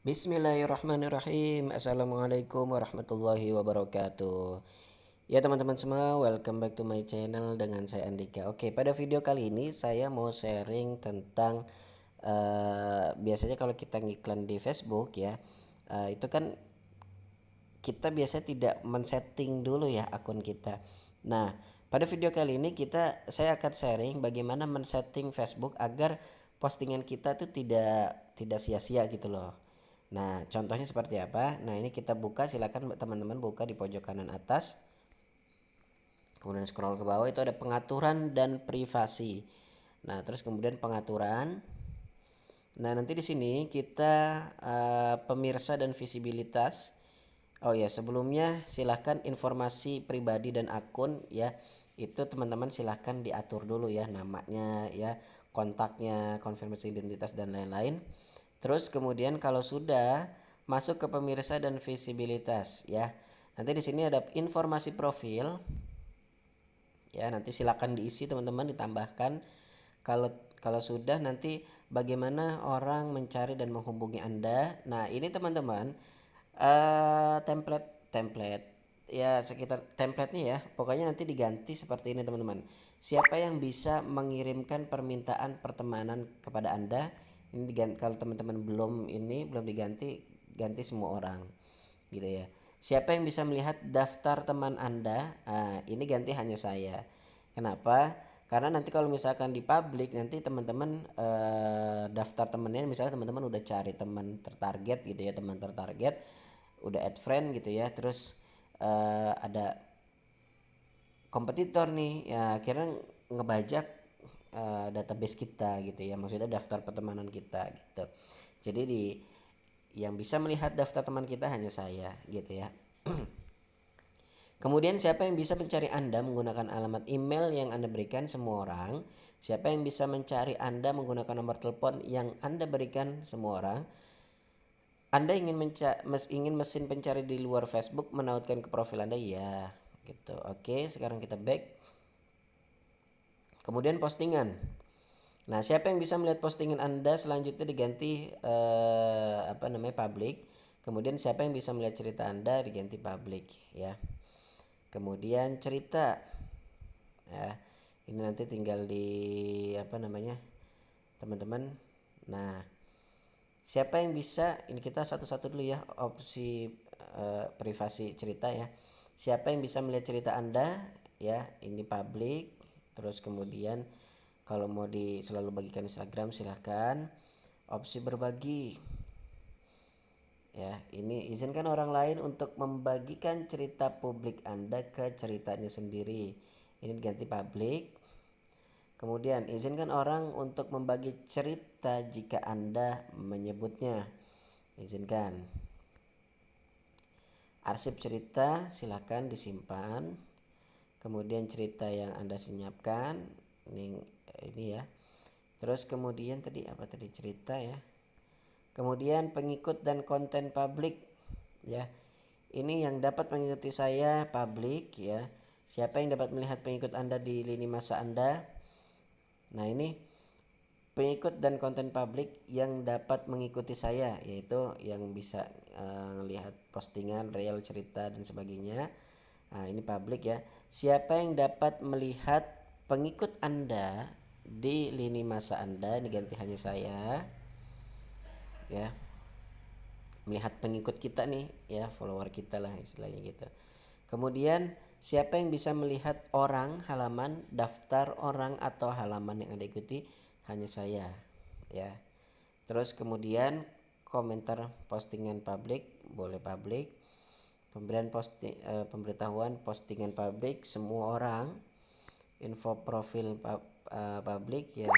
Bismillahirrahmanirrahim. Assalamualaikum warahmatullahi wabarakatuh. Ya teman-teman semua, welcome back to my channel dengan saya Andika. Oke, pada video kali ini saya mau sharing tentang biasanya kalau kita ngiklan di Facebook ya, itu kan kita biasa tidak men-setting dulu ya akun kita. Nah, pada video kali ini saya akan sharing bagaimana men-setting Facebook agar postingan kita tuh tidak sia-sia gitu loh. Nah, contohnya seperti apa? Nah, ini kita buka, silakan teman-teman buka di pojok kanan atas. Kemudian scroll ke bawah itu ada pengaturan dan privasi. Nah, terus kemudian pengaturan. Nah, nanti di sini kita pemirsa dan visibilitas. Oh ya, sebelumnya silahkan informasi pribadi dan akun ya. Itu teman-teman silahkan diatur dulu ya, namanya ya, kontaknya, konfirmasi identitas dan lain-lain. Terus kemudian kalau sudah masuk ke pemirsa dan visibilitas ya. Nanti di sini ada informasi profil. Ya, nanti silakan diisi teman-teman, ditambahkan. Kalau kalau sudah, nanti bagaimana orang mencari dan menghubungi Anda. Nah, ini teman-teman template ya, sekitar template-nya ya. Pokoknya nanti diganti seperti ini teman-teman. Siapa yang bisa mengirimkan permintaan pertemanan kepada Anda? Ini diganti, kalau teman-teman belum diganti, ganti semua orang gitu ya. Siapa yang bisa melihat daftar teman Anda? Ini ganti hanya saya. Kenapa? Karena nanti kalau misalkan di publik, nanti teman-teman daftar temennya, misalnya teman-teman udah cari teman tertarget gitu ya, teman tertarget, udah add friend gitu ya, terus ada kompetitor nih ya, akhirnya ngebajak database kita gitu ya, maksudnya daftar pertemanan kita gitu. Jadi yang bisa melihat daftar teman kita hanya saya gitu ya. Kemudian siapa yang bisa mencari Anda menggunakan alamat email yang Anda berikan? Semua orang. Siapa yang bisa mencari Anda menggunakan nomor telepon yang Anda berikan? Semua orang. Anda ingin mesin pencari di luar Facebook menautkan ke profil Anda? Ya, gitu. Oke, sekarang kita back. Kemudian postingan. Nah, siapa yang bisa melihat postingan Anda selanjutnya diganti public. Kemudian siapa yang bisa melihat cerita Anda diganti public ya. Kemudian cerita ya. Ini nanti tinggal di teman-teman. Nah, siapa yang bisa, ini kita satu-satu dulu ya, opsi privasi cerita ya. Siapa yang bisa melihat cerita Anda ya, ini public. Terus kemudian kalau mau selalu bagikan Instagram silahkan. Opsi berbagi ya, ini izinkan orang lain untuk membagikan cerita publik Anda ke ceritanya sendiri. Ini diganti public. Kemudian izinkan orang untuk membagi cerita jika Anda menyebutnya. Izinkan. Arsip cerita silakan disimpan. Kemudian cerita yang Anda senyapkan ini ya. Terus kemudian tadi cerita ya. Kemudian pengikut dan konten publik ya. Ini yang dapat mengikuti saya publik ya. Siapa yang dapat melihat pengikut Anda di lini masa Anda? Nah, ini pengikut dan konten publik yang dapat mengikuti saya, yaitu yang bisa lihat postingan, real, cerita dan sebagainya. Nah, ini publik ya. Siapa yang dapat melihat pengikut Anda di lini masa Anda? Ini ganti hanya saya ya. Melihat pengikut kita nih ya, follower kita lah istilahnya gitu. Kemudian siapa yang bisa melihat orang, halaman, daftar orang atau halaman yang Anda ikuti? Hanya saya ya. Terus kemudian komentar postingan publik, boleh publik. Pemberitahuan postingan publik semua orang. Info profil publik ya,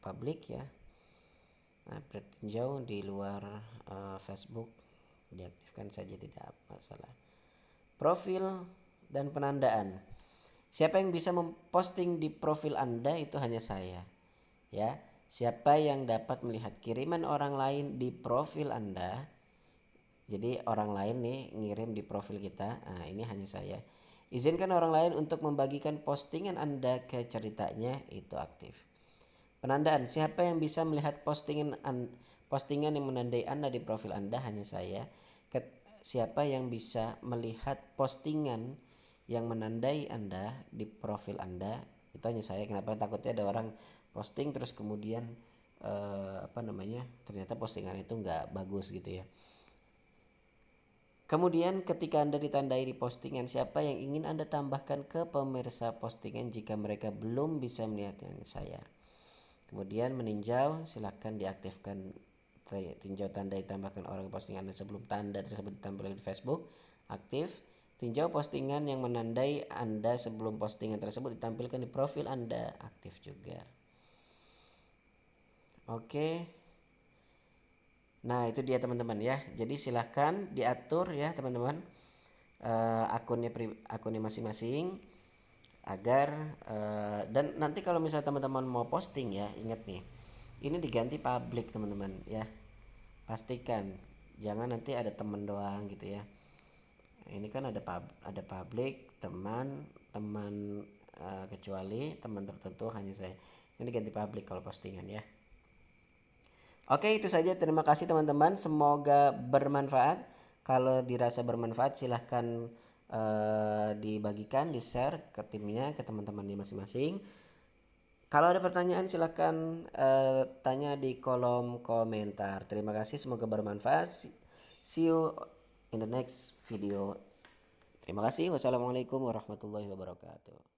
publik ya. Nah, tinjau di luar Facebook diaktifkan saja, tidak masalah. Profil dan penandaan. Siapa yang bisa memposting di profil Anda? Itu hanya saya ya. Siapa yang dapat melihat kiriman orang lain di profil Anda? Jadi orang lain nih ngirim di profil kita. Nah, ini hanya saya. Izinkan orang lain untuk membagikan postingan Anda ke ceritanya, itu aktif. Penandaan, siapa yang bisa melihat postingan yang menandai Anda di profil Anda hanya saya. Siapa yang bisa melihat postingan yang menandai Anda di profil Anda itu hanya saya. Kenapa? Takutnya ada orang posting terus kemudian ternyata postingan itu nggak bagus gitu ya. Kemudian ketika Anda ditandai di postingan, siapa yang ingin Anda tambahkan ke pemirsa postingan jika mereka belum bisa melihatnya saya. Kemudian meninjau, silakan diaktifkan tinjau tanda ditambahkan orang postingan Anda sebelum tanda tersebut ditampilkan di Facebook, aktif. Tinjau postingan yang menandai Anda sebelum postingan tersebut ditampilkan di profil Anda, aktif juga. Oke. Nah, itu dia teman-teman ya. Jadi silahkan diatur ya teman-teman akunnya masing-masing agar dan nanti kalau misalnya teman-teman mau posting ya, ingat nih. Ini diganti public teman-teman ya. Pastikan jangan nanti ada teman doang gitu ya. Ini kan ada public, teman kecuali teman tertentu hanya saya. Ini diganti public kalau postingan ya. Oke, itu saja. Terima kasih teman-teman. Semoga bermanfaat. Kalau dirasa bermanfaat, silahkan dibagikan, di-share ke timnya, ke teman-temannya masing-masing. Kalau ada pertanyaan, silahkan tanya di kolom komentar. Terima kasih. Semoga bermanfaat. See you in the next video. Terima kasih. Wassalamualaikum warahmatullahi wabarakatuh.